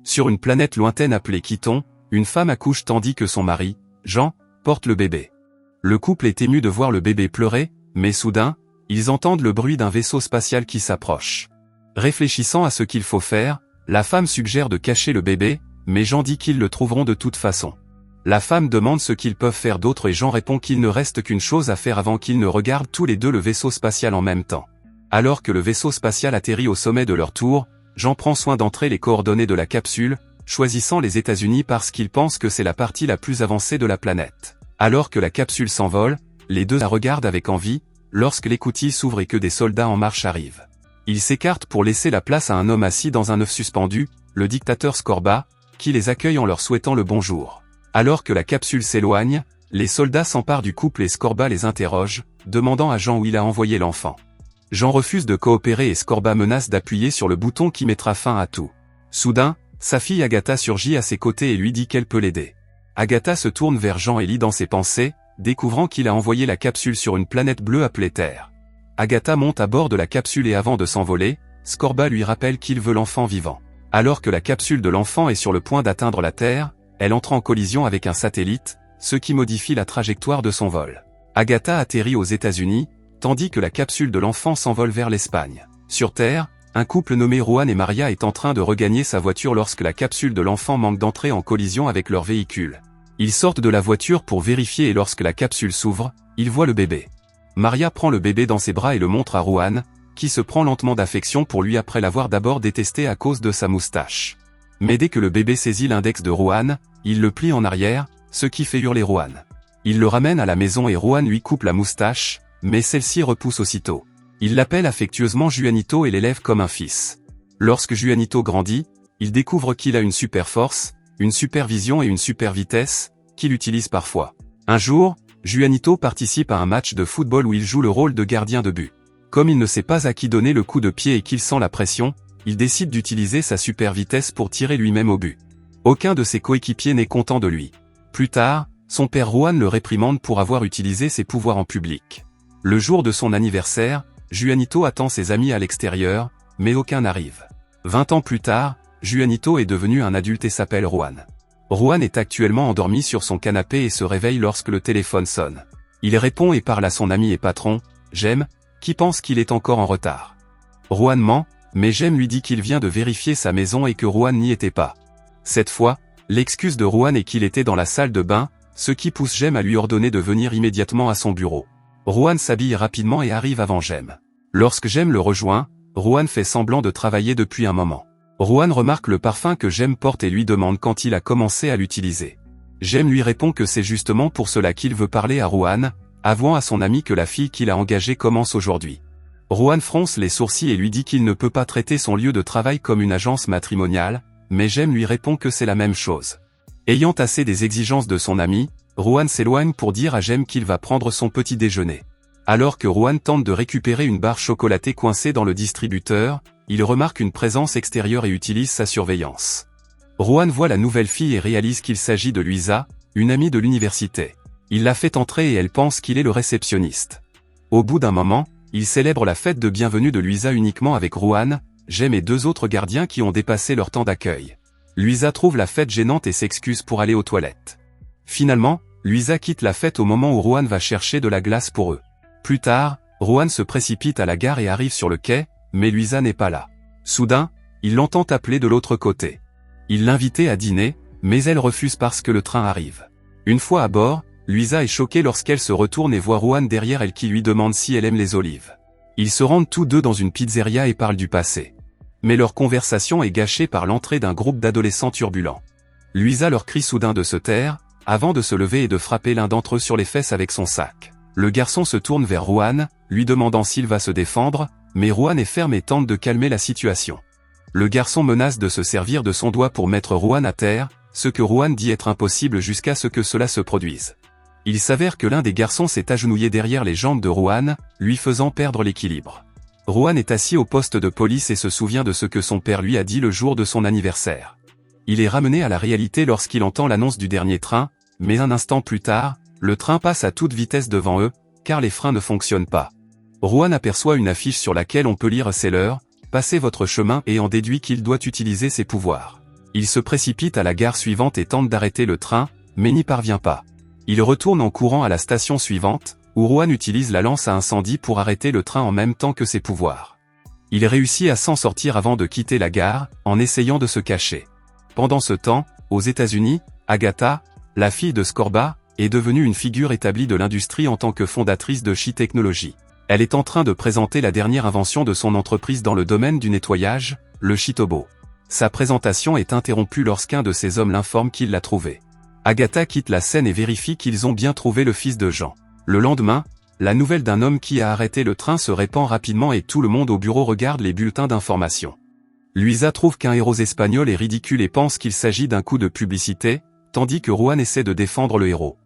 Sur une planète lointaine appelée Kython, une femme accouche tandis que son mari, Jean, porte le bébé. Le couple est ému de voir le bébé pleurer, mais soudain, ils entendent le bruit d'un vaisseau spatial qui s'approche. Réfléchissant à ce qu'il faut faire, la femme suggère de cacher le bébé, mais Jean dit qu'ils le trouveront de toute façon. La femme demande ce qu'ils peuvent faire d'autre et Jean répond qu'il ne reste qu'une chose à faire avant qu'ils ne regardent tous les deux le vaisseau spatial en même temps. Alors que le vaisseau spatial atterrit au sommet de leur tour, Jean prend soin d'entrer les coordonnées de la capsule, choisissant les États-Unis parce qu'il pense que c'est la partie la plus avancée de la planète. Alors que la capsule s'envole, les deux la regardent avec envie, lorsque l'écoutille s'ouvre et que des soldats en marche arrivent. Ils s'écartent pour laisser la place à un homme assis dans un œuf suspendu, le dictateur Scorba, qui les accueille en leur souhaitant le bonjour. Alors que la capsule s'éloigne, les soldats s'emparent du couple et Scorba les interroge, demandant à Jean où il a envoyé l'enfant. Jean refuse de coopérer et Scorba menace d'appuyer sur le bouton qui mettra fin à tout. Soudain, sa fille Agatha surgit à ses côtés et lui dit qu'elle peut l'aider. Agatha se tourne vers Jean et lit dans ses pensées, découvrant qu'il a envoyé la capsule sur une planète bleue appelée Terre. Agatha monte à bord de la capsule et avant de s'envoler, Scorba lui rappelle qu'il veut l'enfant vivant. Alors que la capsule de l'enfant est sur le point d'atteindre la Terre, elle entre en collision avec un satellite, ce qui modifie la trajectoire de son vol. Agatha atterrit aux États-Unis, tandis que la capsule de l'enfant s'envole vers l'Espagne. Sur Terre, un couple nommé Juan et Maria est en train de regagner sa voiture lorsque la capsule de l'enfant manque d'entrer en collision avec leur véhicule. Ils sortent de la voiture pour vérifier et lorsque la capsule s'ouvre, ils voient le bébé. Maria prend le bébé dans ses bras et le montre à Juan, qui se prend lentement d'affection pour lui après l'avoir d'abord détesté à cause de sa moustache. Mais dès que le bébé saisit l'index de Juan, il le plie en arrière, ce qui fait hurler Juan. Il le ramène à la maison et Juan lui coupe la moustache, mais celle-ci repousse aussitôt. Il l'appelle affectueusement Juanito et l'élève comme un fils. Lorsque Juanito grandit, il découvre qu'il a une super force, une super vision et une super vitesse, qu'il utilise parfois. Un jour, Juanito participe à un match de football où il joue le rôle de gardien de but. Comme il ne sait pas à qui donner le coup de pied et qu'il sent la pression, il décide d'utiliser sa super vitesse pour tirer lui-même au but. Aucun de ses coéquipiers n'est content de lui. Plus tard, son père Juan le réprimande pour avoir utilisé ses pouvoirs en public. Le jour de son anniversaire, Juanito attend ses amis à l'extérieur, mais aucun n'arrive. 20 ans plus tard, Juanito est devenu un adulte et s'appelle Juan. Juan est actuellement endormi sur son canapé et se réveille lorsque le téléphone sonne. Il répond et parle à son ami et patron, Jem, qui pense qu'il est encore en retard. Juan ment, mais Jem lui dit qu'il vient de vérifier sa maison et que Juan n'y était pas. Cette fois, l'excuse de Juan est qu'il était dans la salle de bain, ce qui pousse Jem à lui ordonner de venir immédiatement à son bureau. Juan s'habille rapidement et arrive avant Jem. Lorsque Jem le rejoint, Juan fait semblant de travailler depuis un moment. Juan remarque le parfum que Jem porte et lui demande quand il a commencé à l'utiliser. Jem lui répond que c'est justement pour cela qu'il veut parler à Juan, avouant à son ami que la fille qu'il a engagée commence aujourd'hui. Juan fronce les sourcils et lui dit qu'il ne peut pas traiter son lieu de travail comme une agence matrimoniale, mais Jem lui répond que c'est la même chose. Ayant assez des exigences de son ami, Juan s'éloigne pour dire à Jem qu'il va prendre son petit déjeuner. Alors que Juan tente de récupérer une barre chocolatée coincée dans le distributeur, il remarque une présence extérieure et utilise sa surveillance. Juan voit la nouvelle fille et réalise qu'il s'agit de Luisa, une amie de l'université. Il la fait entrer et elle pense qu'il est le réceptionniste. Au bout d'un moment, il célèbre la fête de bienvenue de Luisa uniquement avec Juan, Jem et deux autres gardiens qui ont dépassé leur temps d'accueil. Luisa trouve la fête gênante et s'excuse pour aller aux toilettes. Finalement, Luisa quitte la fête au moment où Juan va chercher de la glace pour eux. Plus tard, Juan se précipite à la gare et arrive sur le quai, mais Luisa n'est pas là. Soudain, il l'entend appeler de l'autre côté. Il l'invitait à dîner, mais elle refuse parce que le train arrive. Une fois à bord, Luisa est choquée lorsqu'elle se retourne et voit Juan derrière elle qui lui demande si elle aime les olives. Ils se rendent tous deux dans une pizzeria et parlent du passé. Mais leur conversation est gâchée par l'entrée d'un groupe d'adolescents turbulents. Luisa leur crie soudain de se taire, avant de se lever et de frapper l'un d'entre eux sur les fesses avec son sac. Le garçon se tourne vers Juan, lui demandant s'il va se défendre, mais Juan est ferme et tente de calmer la situation. Le garçon menace de se servir de son doigt pour mettre Juan à terre, ce que Juan dit être impossible jusqu'à ce que cela se produise. Il s'avère que l'un des garçons s'est agenouillé derrière les jambes de Juan, lui faisant perdre l'équilibre. Juan est assis au poste de police et se souvient de ce que son père lui a dit le jour de son anniversaire. Il est ramené à la réalité lorsqu'il entend l'annonce du dernier train, mais un instant plus tard, le train passe à toute vitesse devant eux, car les freins ne fonctionnent pas. Juan aperçoit une affiche sur laquelle on peut lire « C'est l'heure, passez votre chemin » et en déduit qu'il doit utiliser ses pouvoirs. Il se précipite à la gare suivante et tente d'arrêter le train, mais n'y parvient pas. Il retourne en courant à la station suivante, où Rohan utilise la lance à incendie pour arrêter le train en même temps que ses pouvoirs. Il réussit à s'en sortir avant de quitter la gare, en essayant de se cacher. Pendant ce temps, aux États-Unis, Agatha, la fille de Scorba, est devenue une figure établie de l'industrie en tant que fondatrice de She Technologies. Elle est en train de présenter la dernière invention de son entreprise dans le domaine du nettoyage, le Shitobo. Sa présentation est interrompue lorsqu'un de ses hommes l'informe qu'il l'a trouvé. Agatha quitte la scène et vérifie qu'ils ont bien trouvé le fils de Jean. Le lendemain, la nouvelle d'un homme qui a arrêté le train se répand rapidement et tout le monde au bureau regarde les bulletins d'information. Luisa trouve qu'un héros espagnol est ridicule et pense qu'il s'agit d'un coup de publicité, tandis que Rohan essaie de défendre le héros.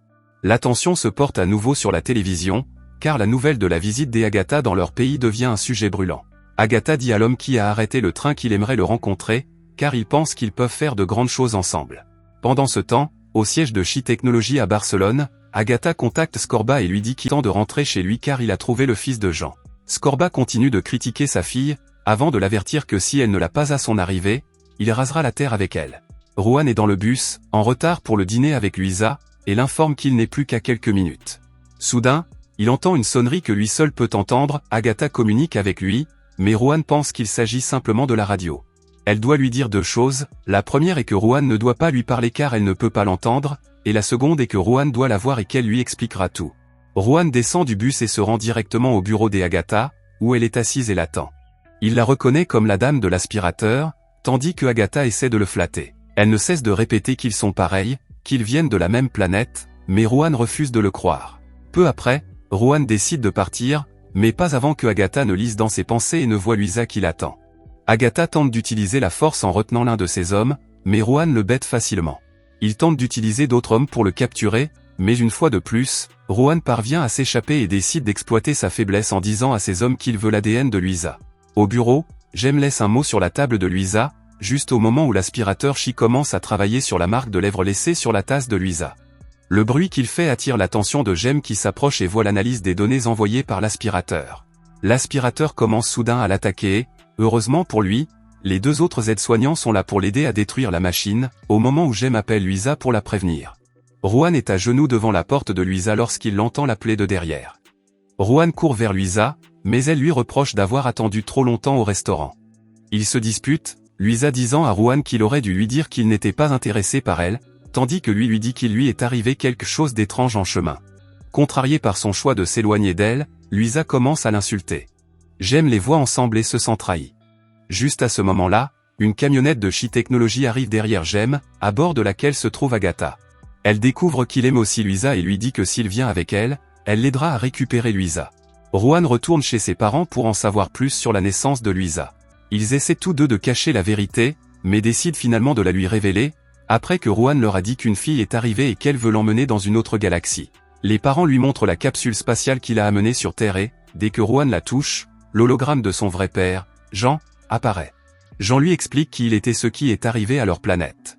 L'attention se porte à nouveau sur la télévision, car la nouvelle de la visite d'Agatha dans leur pays devient un sujet brûlant. Agatha dit à l'homme qui a arrêté le train qu'il aimerait le rencontrer, car il pense qu'ils peuvent faire de grandes choses ensemble. Pendant ce temps, au siège de She Technologies à Barcelone, Agatha contacte Scorba et lui dit qu'il tente de rentrer chez lui car il a trouvé le fils de Jean. Scorba continue de critiquer sa fille, avant de l'avertir que si elle ne l'a pas à son arrivée, il rasera la terre avec elle. Rohan est dans le bus, en retard pour le dîner avec Luisa, et l'informe qu'il n'est plus qu'à quelques minutes. Soudain, il entend une sonnerie que lui seul peut entendre, Agatha communique avec lui, mais Rohan pense qu'il s'agit simplement de la radio. Elle doit lui dire deux choses, la première est que Rohan ne doit pas lui parler car elle ne peut pas l'entendre, et la seconde est que Rohan doit la voir et qu'elle lui expliquera tout. Rohan descend du bus et se rend directement au bureau d'Agatha, où elle est assise et l'attend. Il la reconnaît comme la dame de l'aspirateur, tandis que Agatha essaie de le flatter. Elle ne cesse de répéter qu'ils sont pareils, qu'ils viennent de la même planète, mais Rohan refuse de le croire. Peu après, Rohan décide de partir, mais pas avant que Agatha ne lise dans ses pensées et ne voit Luisa qui l'attend. Agatha tente d'utiliser la force en retenant l'un de ses hommes, mais Rohan le bête facilement. Il tente d'utiliser d'autres hommes pour le capturer, mais une fois de plus, Rohan parvient à s'échapper et décide d'exploiter sa faiblesse en disant à ses hommes qu'il veut l'ADN de Luisa. Au bureau, Jem laisse un mot sur la table de Luisa, juste au moment où l'aspirateur She commence à travailler sur la marque de lèvres laissée sur la tasse de Luisa. Le bruit qu'il fait attire l'attention de Jem qui s'approche et voit l'analyse des données envoyées par l'aspirateur. L'aspirateur commence soudain à l'attaquer et, heureusement pour lui, les deux autres aides-soignants sont là pour l'aider à détruire la machine, au moment où Jem appelle Luisa pour la prévenir. Rohan est à genoux devant la porte de Luisa lorsqu'il l'entend l'appeler de derrière. Rohan court vers Luisa, mais elle lui reproche d'avoir attendu trop longtemps au restaurant. Ils se disputent, Luisa disant à Rohan qu'il aurait dû lui dire qu'il n'était pas intéressé par elle, tandis que lui dit qu'il lui est arrivé quelque chose d'étrange en chemin. Contrarié par son choix de s'éloigner d'elle, Luisa commence à l'insulter. Jem les voit ensemble et se sent trahi. Juste à ce moment-là, une camionnette de She Technologies arrive derrière Jem, à bord de laquelle se trouve Agatha. Elle découvre qu'il aime aussi Luisa et lui dit que s'il vient avec elle, elle l'aidera à récupérer Luisa. Rohan retourne chez ses parents pour en savoir plus sur la naissance de Luisa. Ils essaient tous deux de cacher la vérité, mais décident finalement de la lui révéler, après que Rohan leur a dit qu'une fille est arrivée et qu'elle veut l'emmener dans une autre galaxie. Les parents lui montrent la capsule spatiale qu'il a amenée sur Terre et, dès que Rohan la touche, l'hologramme de son vrai père, Jean, apparaît. Jean lui explique qui il était ce qui est arrivé à leur planète.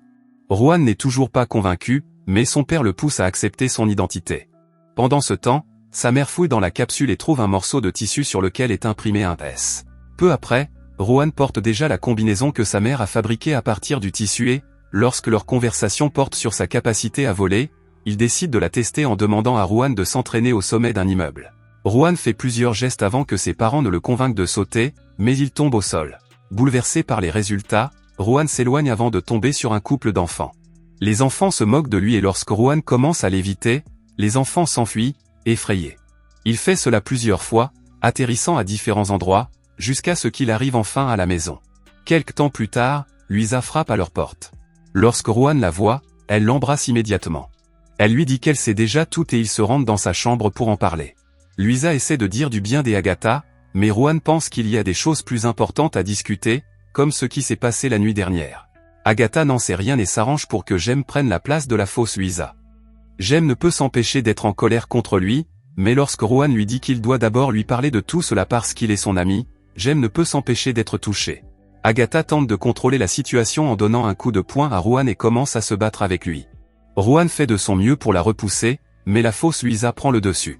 Rohan n'est toujours pas convaincu, mais son père le pousse à accepter son identité. Pendant ce temps, sa mère fouille dans la capsule et trouve un morceau de tissu sur lequel est imprimé un S. Peu après, Rohan porte déjà la combinaison que sa mère a fabriquée à partir du tissu et, lorsque leur conversation porte sur sa capacité à voler, il décide de la tester en demandant à Rohan de s'entraîner au sommet d'un immeuble. Rohan fait plusieurs gestes avant que ses parents ne le convainquent de sauter, mais il tombe au sol. Bouleversé par les résultats, Rohan s'éloigne avant de tomber sur un couple d'enfants. Les enfants se moquent de lui et lorsque Rohan commence à l'éviter, les enfants s'enfuient, effrayés. Il fait cela plusieurs fois, atterrissant à différents endroits, jusqu'à ce qu'il arrive enfin à la maison. Quelque temps plus tard, Luisa frappe à leur porte. Lorsque Rohan la voit, elle l'embrasse immédiatement. Elle lui dit qu'elle sait déjà tout et ils se rendent dans sa chambre pour en parler. Luisa essaie de dire du bien d'Agatha, mais Rohan pense qu'il y a des choses plus importantes à discuter, comme ce qui s'est passé la nuit dernière. Agatha n'en sait rien et s'arrange pour que Jem prenne la place de la fausse Luisa. Jem ne peut s'empêcher d'être en colère contre lui, mais lorsque Rohan lui dit qu'il doit d'abord lui parler de tout cela parce qu'il est son ami, Jem ne peut s'empêcher d'être touché. Agatha tente de contrôler la situation en donnant un coup de poing à Rohan et commence à se battre avec lui. Rohan fait de son mieux pour la repousser, mais la fausse Luisa prend le dessus.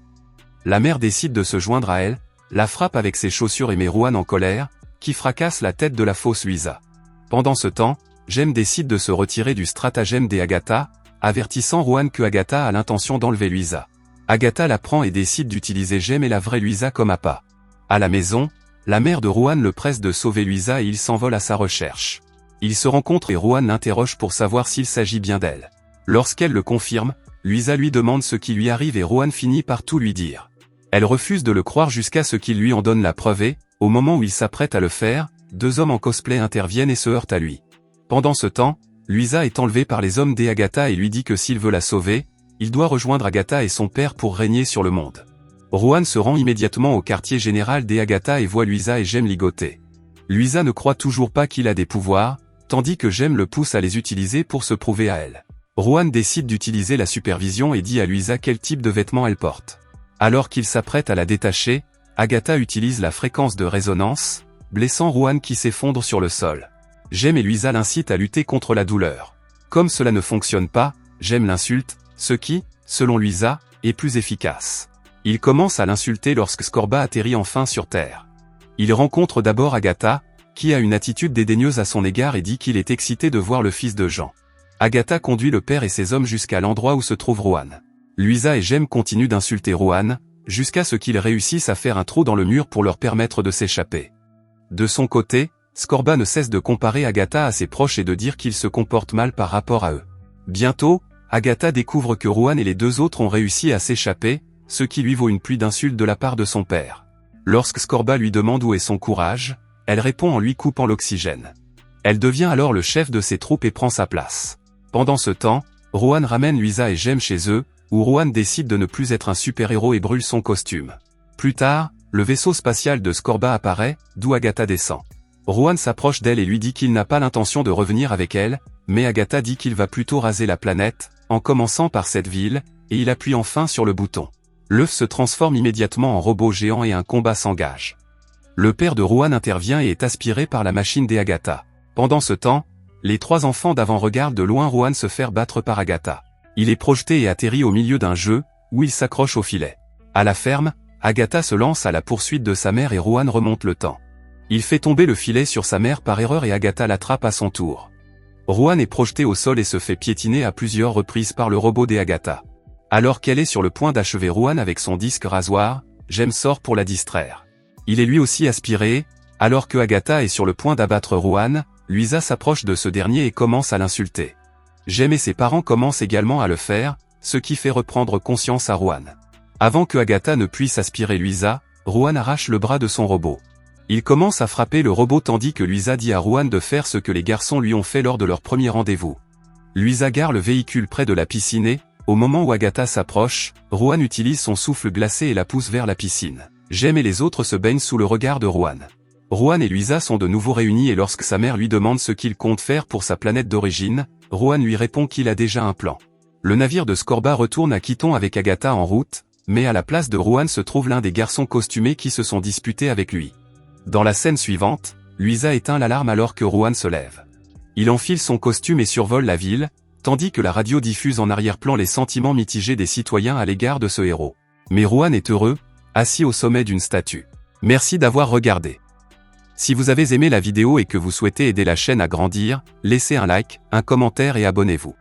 La mère décide de se joindre à elle, la frappe avec ses chaussures et met Rohan en colère, qui fracasse la tête de la fausse Luisa. Pendant ce temps, Jem décide de se retirer du stratagème d'Agatha, avertissant Rohan que Agatha a l'intention d'enlever Luisa. Agatha la prend et décide d'utiliser Jem et la vraie Luisa comme appât. À la maison, la mère de Rohan le presse de sauver Luisa et il s'envole à sa recherche. Ils se rencontrent et Rohan l'interroge pour savoir s'il s'agit bien d'elle. Lorsqu'elle le confirme, Luisa lui demande ce qui lui arrive et Rohan finit par tout lui dire. Elle refuse de le croire jusqu'à ce qu'il lui en donne la preuve et, au moment où il s'apprête à le faire, deux hommes en cosplay interviennent et se heurtent à lui. Pendant ce temps, Luisa est enlevée par les hommes d'Agatha et lui dit que s'il veut la sauver, il doit rejoindre Agatha et son père pour régner sur le monde. Rohan se rend immédiatement au quartier général d'Agatha et voit Luisa et Jem ligoter. Luisa ne croit toujours pas qu'il a des pouvoirs, tandis que Jem le pousse à les utiliser pour se prouver à elle. Rohan décide d'utiliser la supervision et dit à Luisa quel type de vêtements elle porte. Alors qu'il s'apprête à la détacher, Agatha utilise la fréquence de résonance, blessant Rohan qui s'effondre sur le sol. Jem et Luisa l'incitent à lutter contre la douleur. Comme cela ne fonctionne pas, Jem l'insulte, ce qui, selon Luisa, est plus efficace. Il commence à l'insulter lorsque Scorba atterrit enfin sur Terre. Il rencontre d'abord Agatha, qui a une attitude dédaigneuse à son égard et dit qu'il est excité de voir le fils de Jean. Agatha conduit le père et ses hommes jusqu'à l'endroit où se trouve Rohan. Luisa et Jem continuent d'insulter Rohan, jusqu'à ce qu'ils réussissent à faire un trou dans le mur pour leur permettre de s'échapper. De son côté, Scorba ne cesse de comparer Agatha à ses proches et de dire qu'il se comporte mal par rapport à eux. Bientôt, Agatha découvre que Rohan et les deux autres ont réussi à s'échapper, ce qui lui vaut une pluie d'insultes de la part de son père. Lorsque Scorba lui demande où est son courage, elle répond en lui coupant l'oxygène. Elle devient alors le chef de ses troupes et prend sa place. Pendant ce temps, Rohan ramène Luisa et Jem chez eux, où Rohan décide de ne plus être un super-héros et brûle son costume. Plus tard, le vaisseau spatial de Scorba apparaît, d'où Agatha descend. Rohan s'approche d'elle et lui dit qu'il n'a pas l'intention de revenir avec elle, mais Agatha dit qu'il va plutôt raser la planète, en commençant par cette ville, et il appuie enfin sur le bouton. L'œuf se transforme immédiatement en robot géant et un combat s'engage. Le père de Rohan intervient et est aspiré par la machine d'Agatha. Pendant ce temps, les trois enfants d'avant regardent de loin Rohan se faire battre par Agatha. Il est projeté et atterrit au milieu d'un jeu, où il s'accroche au filet. À la ferme, Agatha se lance à la poursuite de sa mère et Rohan remonte le temps. Il fait tomber le filet sur sa mère par erreur et Agatha l'attrape à son tour. Rohan est projeté au sol et se fait piétiner à plusieurs reprises par le robot d'Agatha. Alors qu'elle est sur le point d'achever Rohan avec son disque rasoir, Jem sort pour la distraire. Il est lui aussi aspiré, alors que Agatha est sur le point d'abattre Rohan, Luisa s'approche de ce dernier et commence à l'insulter. Jem et ses parents commencent également à le faire, ce qui fait reprendre conscience à Rohan. Avant que Agatha ne puisse aspirer Luisa, Rohan arrache le bras de son robot. Il commence à frapper le robot tandis que Luisa dit à Rohan de faire ce que les garçons lui ont fait lors de leur premier rendez-vous. Luisa gare le véhicule près de la piscine et, au moment où Agatha s'approche, Rohan utilise son souffle glacé et la pousse vers la piscine. Jem et les autres se baignent sous le regard de Rohan. Rohan et Luisa sont de nouveau réunis et lorsque sa mère lui demande ce qu'il compte faire pour sa planète d'origine, Rohan lui répond qu'il a déjà un plan. Le navire de Scorba retourne à Kython avec Agatha en route, mais à la place de Rohan se trouve l'un des garçons costumés qui se sont disputés avec lui. Dans la scène suivante, Luisa éteint l'alarme alors que Rohan se lève. Il enfile son costume et survole la ville, tandis que la radio diffuse en arrière-plan les sentiments mitigés des citoyens à l'égard de ce héros. Mais Rohan est heureux, assis au sommet d'une statue. Merci d'avoir regardé. Si vous avez aimé la vidéo et que vous souhaitez aider la chaîne à grandir, laissez un like, un commentaire et abonnez-vous.